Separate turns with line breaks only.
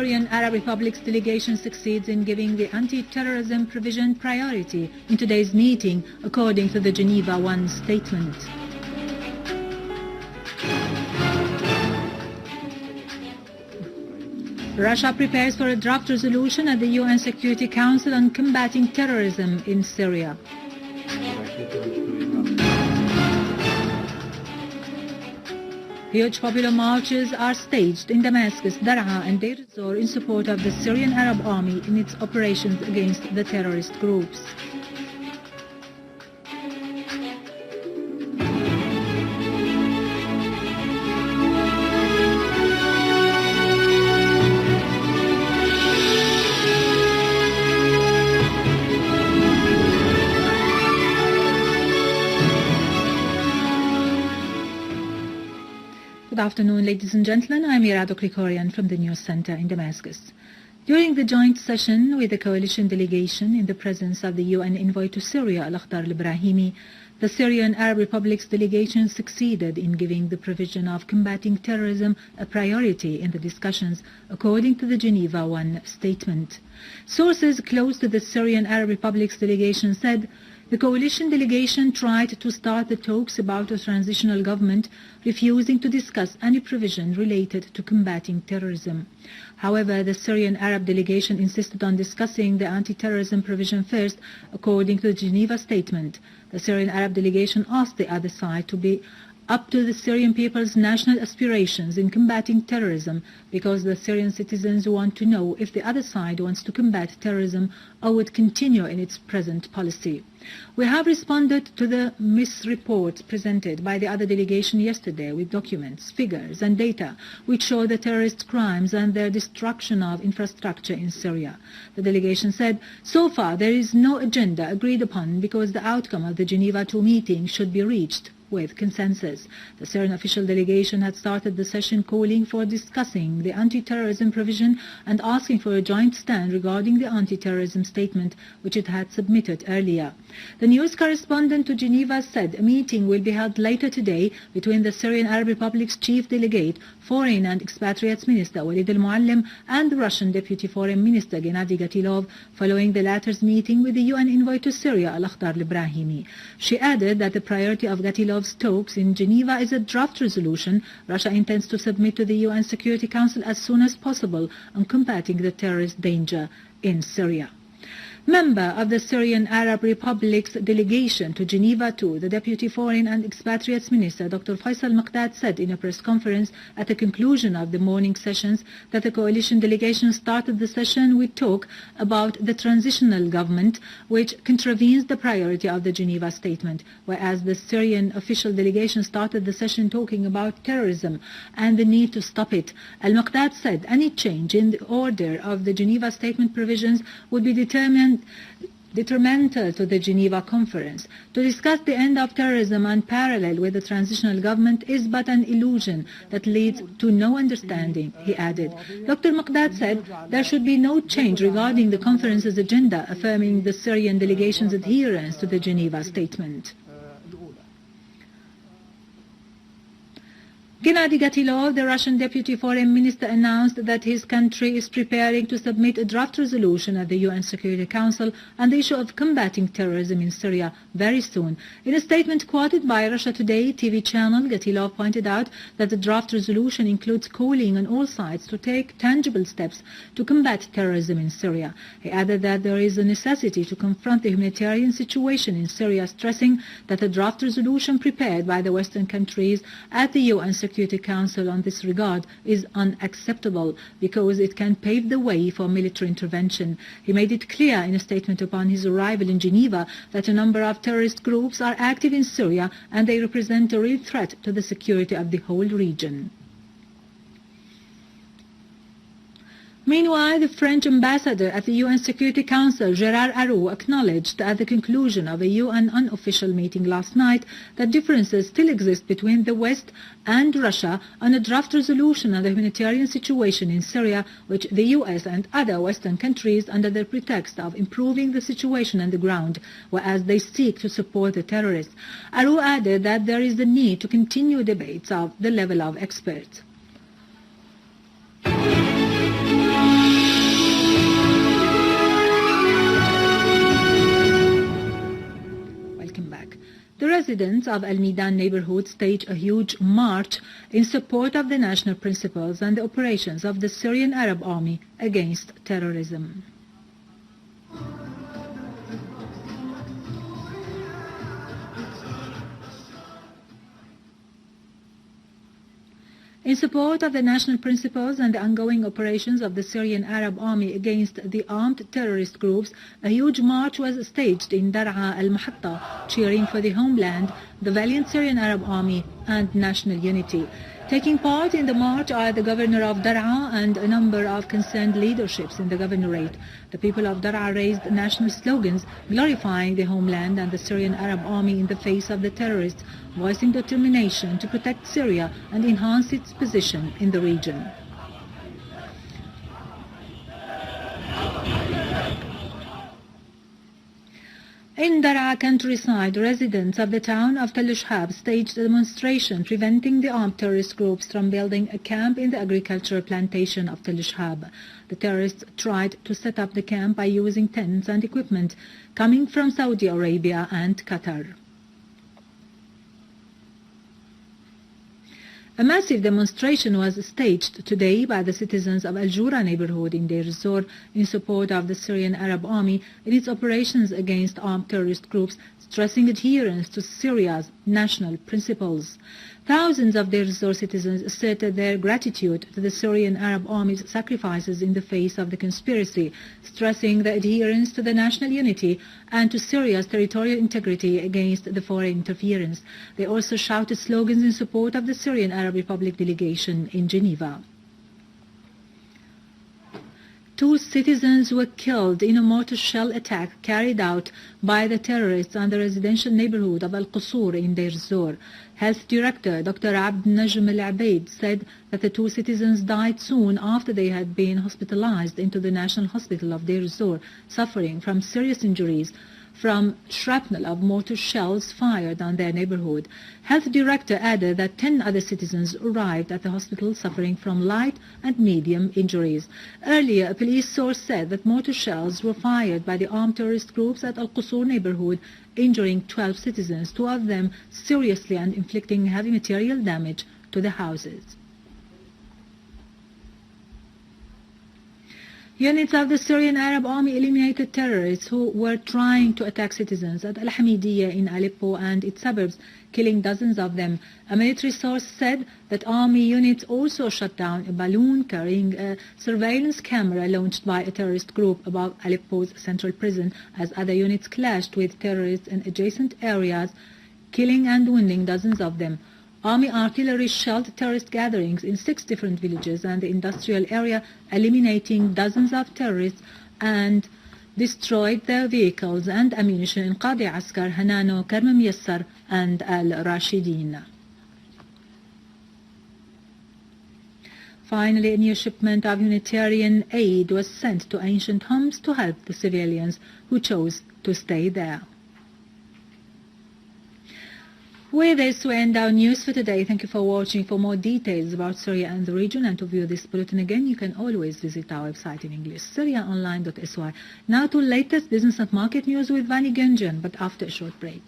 Syrian Arab Republic's delegation succeeds in giving the anti-terrorism provision priority in today's meeting, according to the Geneva I statement. Russia prepares for a draft resolution at the UN Security Council on combating terrorism in Syria. Huge popular marches are staged in Damascus, Daraa and Deir Ezzor in support of the Syrian Arab Army in its operations against the terrorist groups. Good afternoon, ladies and gentlemen. I'm Miqdad Krikorian from the News Center in Damascus. During the joint session with the coalition delegation in the presence of the UN envoy to Syria, Al-Akhdar al-Ibrahimi, the Syrian Arab Republic's delegation succeeded in giving the provision of combating terrorism a priority in the discussions, according to the Geneva I statement. Sources close to the Syrian Arab Republic's delegation said the coalition delegation tried to start the talks about a transitional government, refusing to discuss any provision related to combating terrorism. However, the Syrian Arab delegation insisted on discussing the anti-terrorism provision first, according to the Geneva statement. The Syrian Arab delegation asked the other side to be up to the Syrian people's national aspirations in combating terrorism, because the Syrian citizens want to know if the other side wants to combat terrorism or would continue in its present policy. We have responded to the misreports presented by the other delegation yesterday with documents, figures and data which show the terrorist crimes and their destruction of infrastructure in Syria. The delegation said, so far there is no agenda agreed upon because the outcome of the Geneva II meeting should be reached with consensus. The Syrian official delegation had started the session calling for discussing the anti-terrorism provision and asking for a joint stand regarding the anti-terrorism statement which it had submitted earlier. The news correspondent to Geneva said a meeting will be held later today between the Syrian Arab Republic's chief delegate, Foreign and Expatriates Minister Walid al-Muallim and the Russian Deputy Foreign Minister Gennady Gatilov, following the latter's meeting with the UN envoy to Syria, Al-Akhdar al-Ibrahimi. She added that the priority of Gatilov's talks in Geneva is a draft resolution Russia intends to submit to the UN Security Council as soon as possible on combating the terrorist danger in Syria. Member of the Syrian Arab Republic's delegation to Geneva II, the Deputy Foreign and Expatriates Minister, Dr. Miqdad, said in a press conference at the conclusion of the morning sessions that the coalition delegation started the session with talk about the transitional government, which contravenes the priority of the Geneva statement, whereas the Syrian official delegation started the session talking about terrorism and the need to stop it. Al-Miqdad said any change in the order of the Geneva statement provisions would be detrimental to the Geneva Conference. To discuss the end of terrorism and parallel with the transitional government is but an illusion that leads to no understanding, he added. Dr. Miqdad said there should be no change regarding the conference's agenda, affirming the Syrian delegation's adherence to the Geneva statement. Gennady Gatilov, the Russian Deputy Foreign Minister, announced that his country is preparing to submit a draft resolution at the UN Security Council on the issue of combating terrorism in Syria very soon. In a statement quoted by Russia Today TV channel, Gatilov pointed out that the draft resolution includes calling on all sides to take tangible steps to combat terrorism in Syria. He added that there is a necessity to confront the humanitarian situation in Syria, stressing that the draft resolution prepared by the Western countries at the UN Security Council on this regard is unacceptable because it can pave the way for military intervention. He made it clear in a statement upon his arrival in Geneva that a number of terrorist groups are active in Syria and they represent a real threat to the security of the whole region. Meanwhile, the French ambassador at the UN Security Council, Gérard Araud, acknowledged at the conclusion of a UN unofficial meeting last night that differences still exist between the West and Russia on a draft resolution on the humanitarian situation in Syria, which the US and other Western countries, under the pretext of improving the situation on the ground, whereas they seek to support the terrorists. Araud added that there is the need to continue debates of the level of experts. residents of Al-Midan neighborhood staged a huge march in support of the national principles and the operations of the Syrian Arab Army against terrorism. In support of the national principles and the ongoing operations of the Syrian Arab Army against the armed terrorist groups, a huge march was staged in Daraa al-Muhatta, cheering for the homeland, the valiant Syrian Arab Army, and national unity. Taking part in the march are the governor of Daraa and a number of concerned leaderships in the governorate. The people of Daraa raised national slogans glorifying the homeland and the Syrian Arab Army in the face of the terrorists, voicing determination to protect Syria and enhance its position in the region. In Daraa countryside, residents of the town of Tell Shhab staged a demonstration preventing the armed terrorist groups from building a camp in the agricultural plantation of Tell Shhab. The terrorists tried to set up the camp by using tents and equipment coming from Saudi Arabia and Qatar. A massive demonstration was staged today by the citizens of Al-Jura neighborhood in Deir Ezzor in support of the Syrian Arab Army in its operations against armed terrorist groups, stressing adherence to Syria's national principles. Thousands of Deir Ezzor citizens asserted their gratitude to the Syrian Arab Army's sacrifices in the face of the conspiracy, stressing the adherence to the national unity and to Syria's territorial integrity against the foreign interference. They also shouted slogans in support of the Syrian Arab Republic delegation in Geneva. 2 citizens were killed in a mortar shell attack carried out by the terrorists on the residential neighborhood of Al-Qusur in Deir Ezzor. Health Director Dr. Abd Najm Al-Abaid said that the 2 citizens died soon after they had been hospitalized into the National Hospital of Deir Ezzor, suffering from serious injuries from shrapnel of mortar shells fired on their neighborhood. Health Director added that 10 other citizens arrived at the hospital suffering from light and medium injuries. Earlier, a police source said that mortar shells were fired by the armed terrorist groups at Al-Qusur neighborhood, injuring 12 citizens, 2 of them seriously and inflicting heavy material damage to the houses. Units of the Syrian Arab Army eliminated terrorists who were trying to attack citizens at Al-Hamidiyya in Aleppo and its suburbs, killing dozens of them. A military source said that army units also shut down a balloon carrying a surveillance camera launched by a terrorist group above Aleppo's central prison, as other units clashed with terrorists in adjacent areas, killing and wounding dozens of them. Army artillery shelled terrorist gatherings in 6 different villages and the industrial area, eliminating dozens of terrorists and destroyed their vehicles and ammunition in Qadi Askar, Hanano, Karm Miyassar and Al-Rashidin. Finally, a new shipment of humanitarian aid was sent to ancient homes to help the civilians who chose to stay there. With this, we end our news for today. Thank you for watching. For more details about Syria and the region and to view this bulletin again, you can always visit our website in English, syriaonline.sy. Now to latest business and market news with Vani Gunjan, but after a short break.